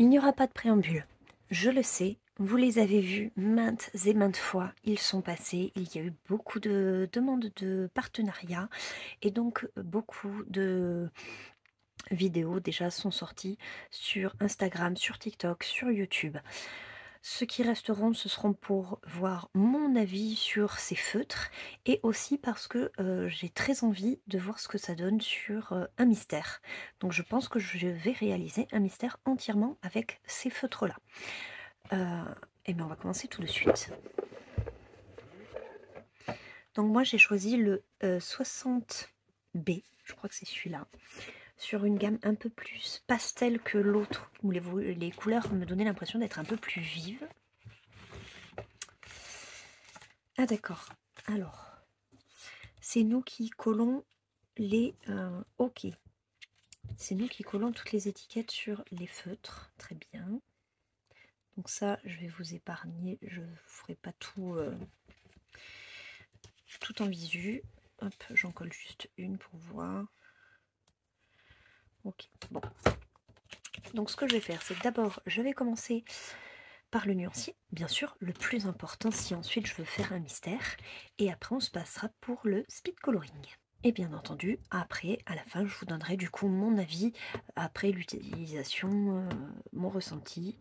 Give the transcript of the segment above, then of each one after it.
Il n'y aura pas de préambule, je le sais, vous les avez vus maintes et maintes fois, ils sont passés, il y a eu beaucoup de demandes de partenariat et donc beaucoup de vidéos déjà sont sorties sur Instagram, sur TikTok, sur YouTube. Ceux qui resteront, ce seront pour voir mon avis sur ces feutres et aussi parce que j'ai très envie de voir ce que ça donne sur un mystère. Donc je pense que je vais réaliser un mystère entièrement avec ces feutres-là. Et bien on va commencer tout de suite. Donc moi j'ai choisi le 60B, je crois que c'est celui-là, sur une gamme un peu plus pastel que l'autre, où les couleurs me donnaient l'impression d'être un peu plus vives. Ah d'accord, alors, c'est nous qui collons les... ok, c'est nous qui collons toutes les étiquettes sur les feutres, très bien. Donc ça, je vais vous épargner, je ne ferai pas tout, tout en visu. Hop, j'en colle juste une pour voir. Ok, bon. Donc ce que je vais faire, c'est que d'abord, je vais commencer par le nuancier, bien sûr, le plus important si ensuite je veux faire un mystère. Et après, on se passera pour le speed coloring. Et bien entendu, après, à la fin, je vous donnerai du coup mon avis après l'utilisation, mon ressenti.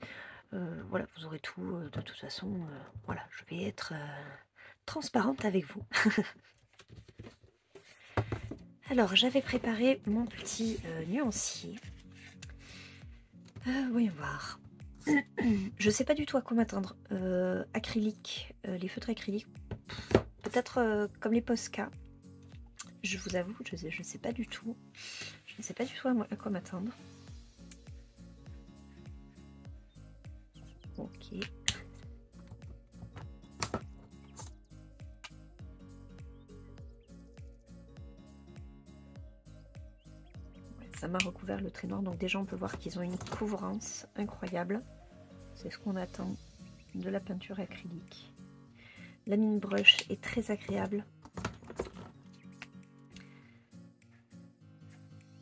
Voilà, vous aurez tout. De toute façon, voilà, je vais être transparente avec vous. Alors, j'avais préparé mon petit nuancier. Voyons voir. Je sais pas du tout à quoi m'attendre. Acrylique, les feutres acryliques, peut-être comme les Posca. Je vous avoue, je sais pas du tout. Je ne sais pas du tout à quoi m'attendre. Ok. Ça m'a recouvert le trait noir, donc déjà on peut voir qu'ils ont une couvrance incroyable. C'est ce qu'on attend de la peinture acrylique. La mine brush est très agréable.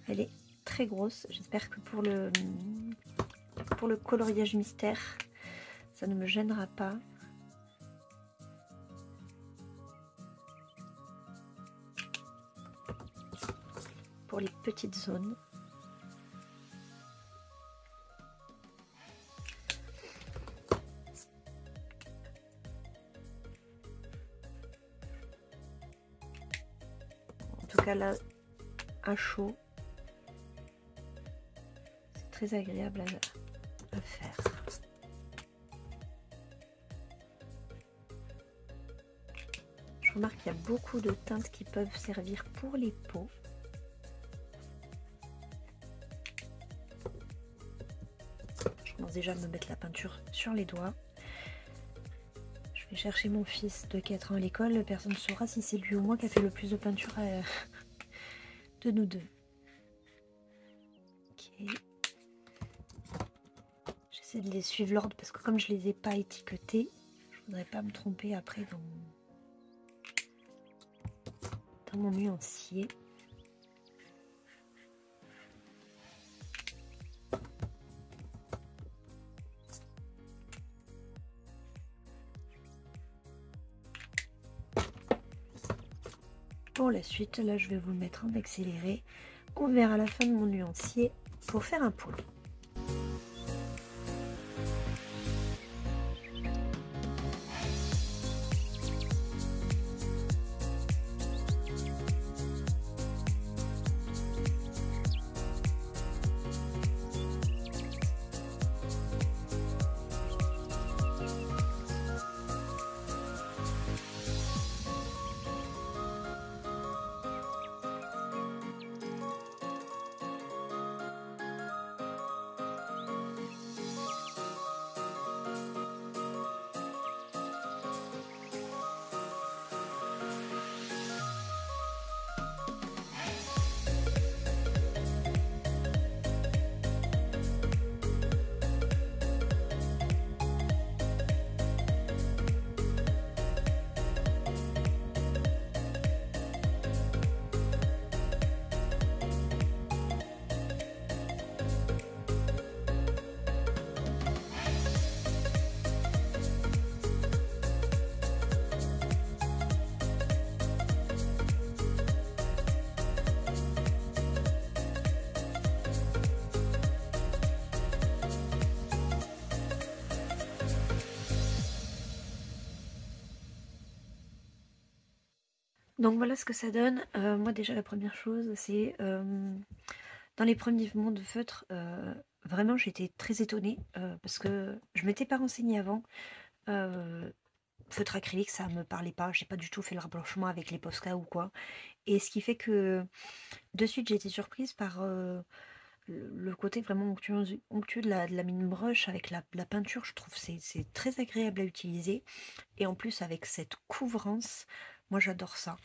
Elle est très grosse. J'espère que pour le coloriage mystère, ça ne me gênera pas. Pour les petites zones. En tout cas là, à chaud, c'est très agréable à faire. Je remarque qu'il y a beaucoup de teintes qui peuvent servir pour les peaux. Je commence déjà à me mettre la peinture sur les doigts. Je vais chercher mon fils de 4 ans à l'école. Personne ne saura si c'est lui ou moi qui a fait le plus de peinture de nous deux. Ok. J'essaie de les suivre l'ordre parce que comme je les ai pas étiquetés, je voudrais pas me tromper après dans mon nuancier. Pour la suite, là je vais vous le mettre en accéléré. On verra à la fin de mon nuancier pour faire un pôle. Donc voilà ce que ça donne. Moi déjà la première chose c'est dans les premiers mouvements de feutre, vraiment j'étais très étonnée parce que je m'étais pas renseignée avant. Feutre acrylique ça me parlait pas, j'ai pas du tout fait le rapprochement avec les Posca ou quoi. Et ce qui fait que de suite j'ai été surprise par le côté vraiment onctueux de la mine brush avec la peinture. Je trouve c'est très agréable à utiliser. Et en plus avec cette couvrance, moi j'adore ça.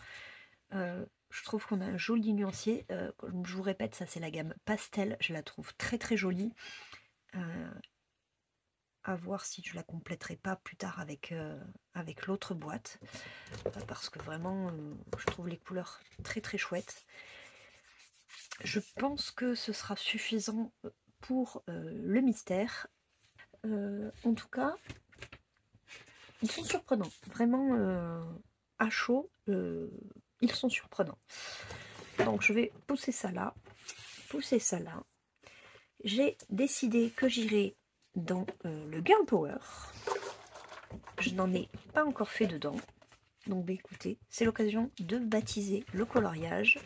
Je trouve qu'on a un joli nuancier. Comme je vous répète, ça c'est la gamme pastel. Je la trouve très très jolie. À voir si je la compléterai pas plus tard avec l'autre boîte. Parce que vraiment, je trouve les couleurs très très chouettes. Je pense que ce sera suffisant pour le mystère. En tout cas, ils sont surprenants. Vraiment, à chaud, ils sont surprenants. Donc je vais pousser ça là. J'ai décidé que j'irai dans le Girl Power. Je n'en ai pas encore fait dedans. Donc bah, écoutez, c'est l'occasion de baptiser le coloriage.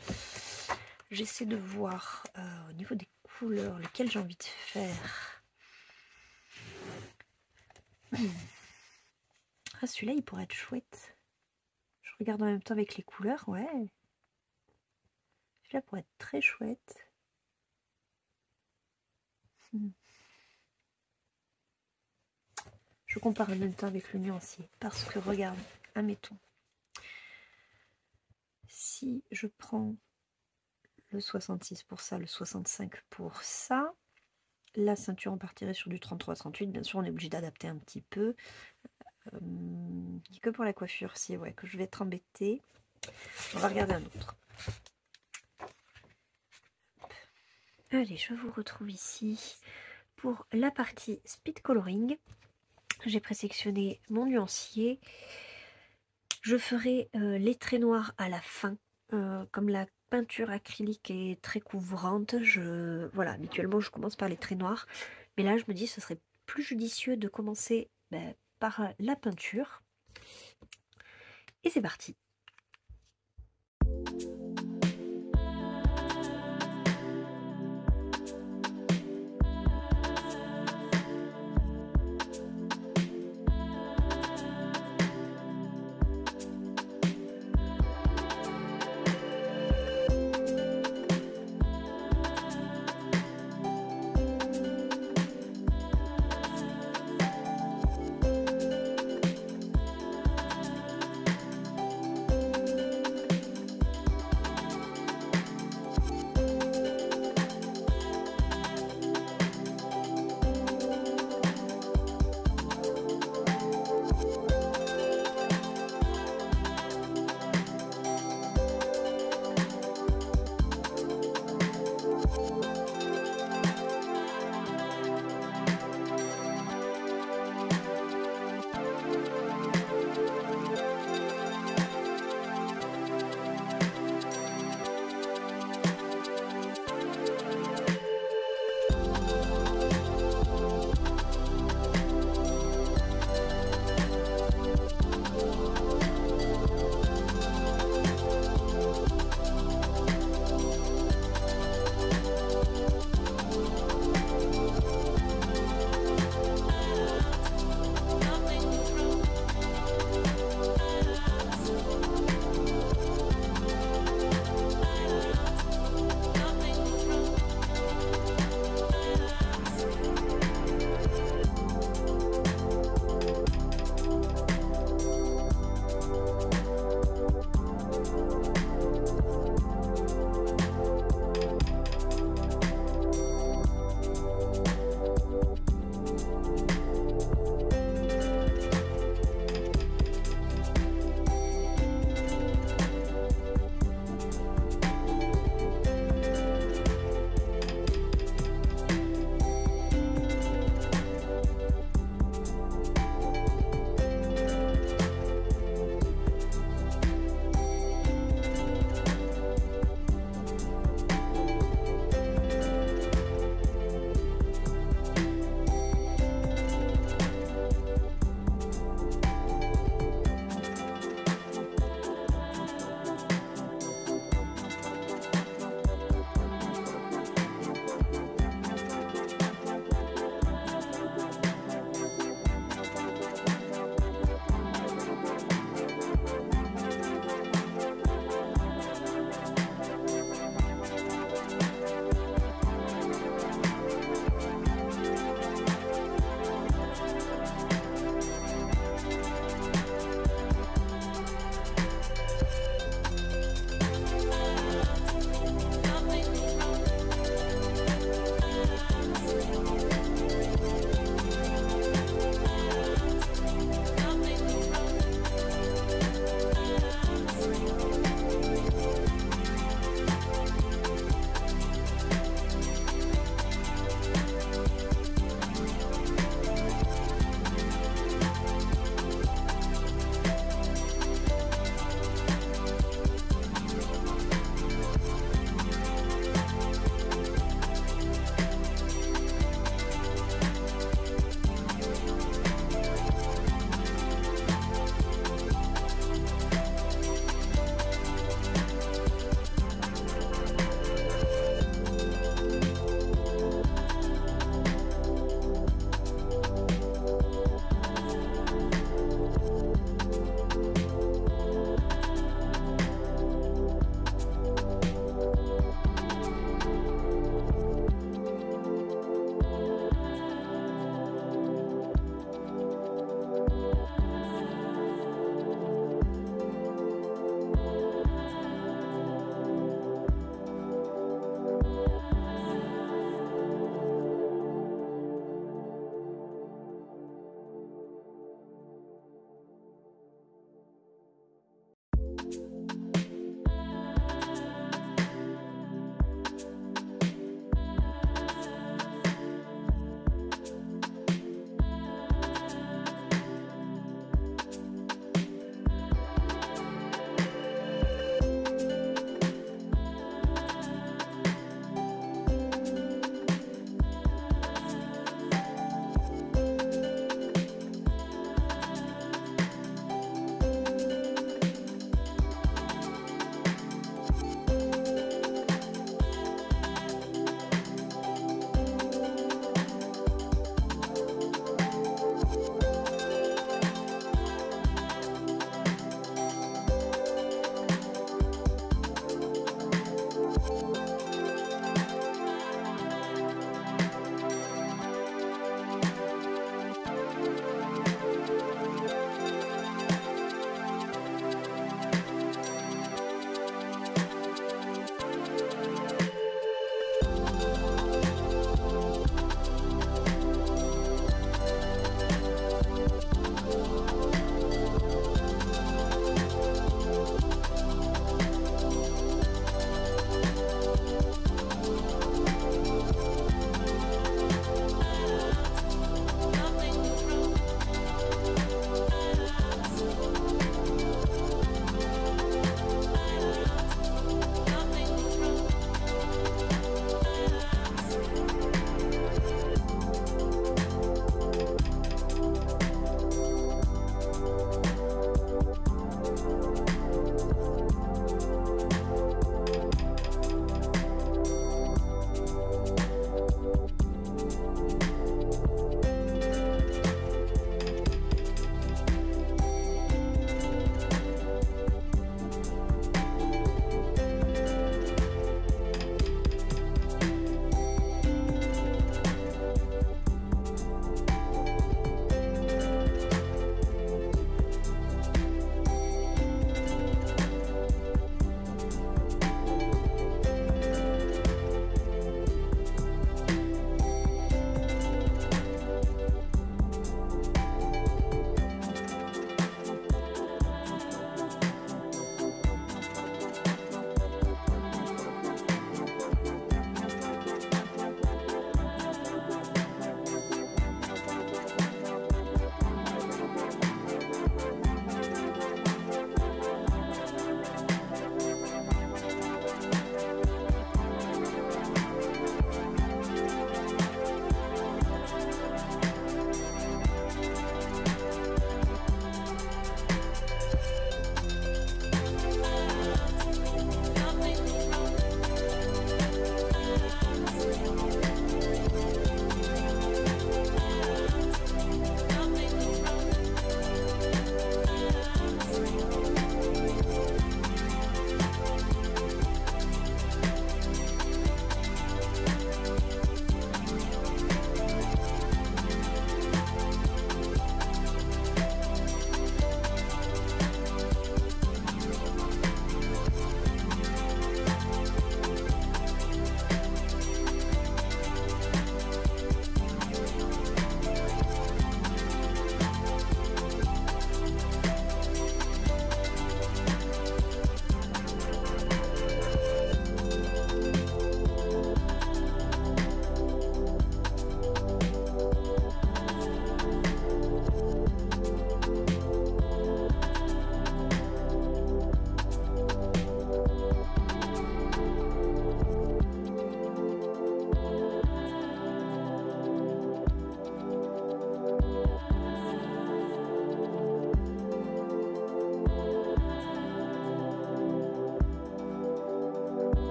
J'essaie de voir au niveau des couleurs lesquelles j'ai envie de faire. Ah, celui-là, il pourrait être chouette. Je regarde en même temps avec les couleurs, ouais. Celui-là pourrait être très chouette. Je compare en même temps avec le nuancier. Parce que, regarde, admettons. Si je prends le 66 pour ça, le 65 pour ça, la ceinture on partirait sur du 33-38. Bien sûr, on est obligé d'adapter un petit peu. Que pour la coiffure, si ouais, que je vais être embêtée. On va regarder un autre. Allez, je vous retrouve ici pour la partie speed coloring. J'ai présélectionné mon nuancier. Je ferai les traits noirs à la fin. Comme la peinture acrylique est très couvrante, voilà, habituellement je commence par les traits noirs. Mais là, je me dis ce serait plus judicieux de commencer par la peinture. Et c'est parti.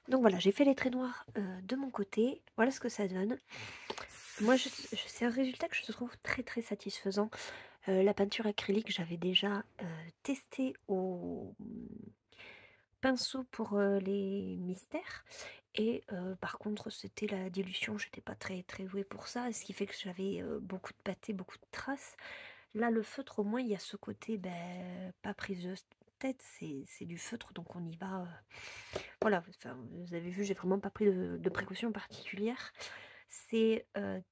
Donc voilà, j'ai fait les traits noirs de mon côté. Voilà ce que ça donne. Moi, c'est un résultat que je trouve très très satisfaisant. La peinture acrylique, j'avais déjà testé au pinceau pour les mystères. Et par contre, c'était la dilution, j'étais pas très très douée pour ça, ce qui fait que j'avais beaucoup de pâté, beaucoup de traces. Là, le feutre, au moins, il y a ce côté, ben, pas prise de tête, c'est du feutre, donc on y va. Voilà, enfin, vous avez vu, j'ai vraiment pas pris de précautions particulières. C'est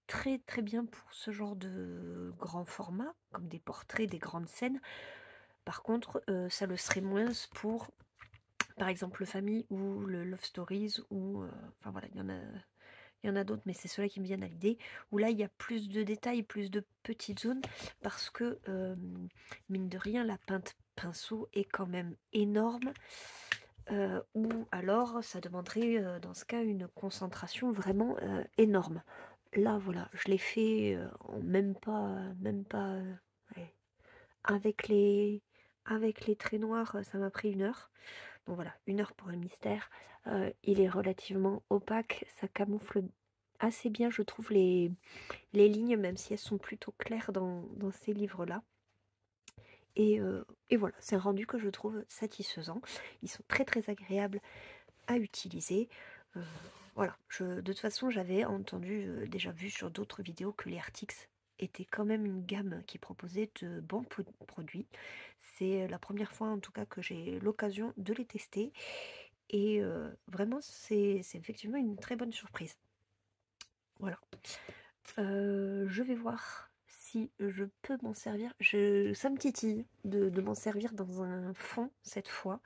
très très bien pour ce genre de grand format, comme des portraits, des grandes scènes. Par contre, ça le serait moins pour, par exemple, le famille ou le love stories, ou enfin voilà, il y en a d'autres, mais c'est ceux-là qui me viennent à l'idée, où là il y a plus de détails, plus de petites zones, parce que mine de rien, la peinte pinceau est quand même énorme, ou alors ça demanderait dans ce cas une concentration vraiment énorme. Là voilà, je l'ai fait en même pas ouais, avec les traits noirs, ça m'a pris 1 heure. Donc voilà, 1 heure pour un mystère. Il est relativement opaque, ça camoufle assez bien, je trouve, les lignes, même si elles sont plutôt claires dans ces livres-là. Et voilà, c'est un rendu que je trouve satisfaisant. Ils sont très très agréables à utiliser. Euh, voilà, de toute façon, j'avais entendu, déjà vu sur d'autres vidéos que les Artix étaient quand même une gamme qui proposait de bons produits. C'est la première fois en tout cas que j'ai l'occasion de les tester. Et vraiment, c'est effectivement une très bonne surprise. Voilà. Je vais voir si je peux m'en servir. Ça me titille de m'en servir dans un fond cette fois.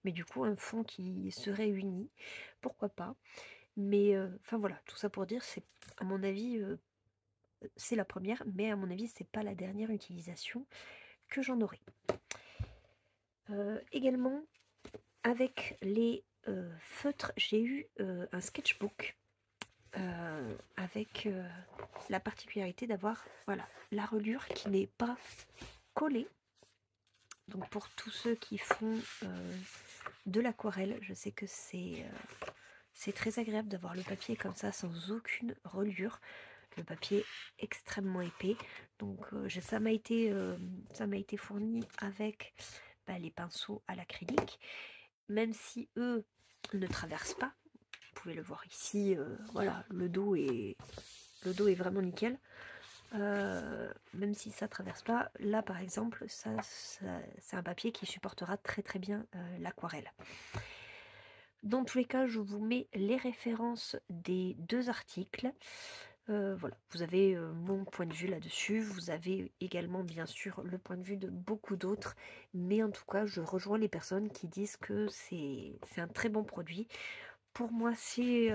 Mais du coup, un fond qui se réunit. Pourquoi pas. Mais enfin voilà, tout ça pour dire, c'est à mon avis, c'est la première. Mais à mon avis, c'est pas la dernière utilisation que j'en aurai. Également, avec les feutres, j'ai eu un sketchbook. Avec la particularité d'avoir voilà, la reliure qui n'est pas collée. Donc pour tous ceux qui font de l'aquarelle, je sais que c'est très agréable d'avoir le papier comme ça sans aucune reliure. Le papier est extrêmement épais. Donc ça m'a été fourni avec les pinceaux à l'acrylique. Même si eux ne traversent pas, vous pouvez le voir ici, voilà, le dos est vraiment nickel. Même si ça traverse pas, là par exemple, ça c'est un papier qui supportera très très bien l'aquarelle. Dans tous les cas, je vous mets les références des 2 articles. Voilà, vous avez mon point de vue là-dessus. Vous avez également, bien sûr, le point de vue de beaucoup d'autres. Mais en tout cas, je rejoins les personnes qui disent que c'est un très bon produit. Pour moi, c'est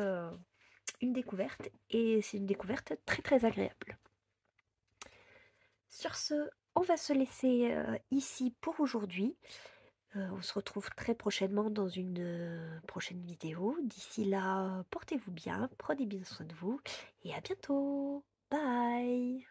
une découverte. Et c'est une découverte très très agréable. Sur ce, on va se laisser ici pour aujourd'hui. On se retrouve très prochainement dans une prochaine vidéo. D'ici là, portez-vous bien, prenez bien soin de vous et à bientôt. Bye!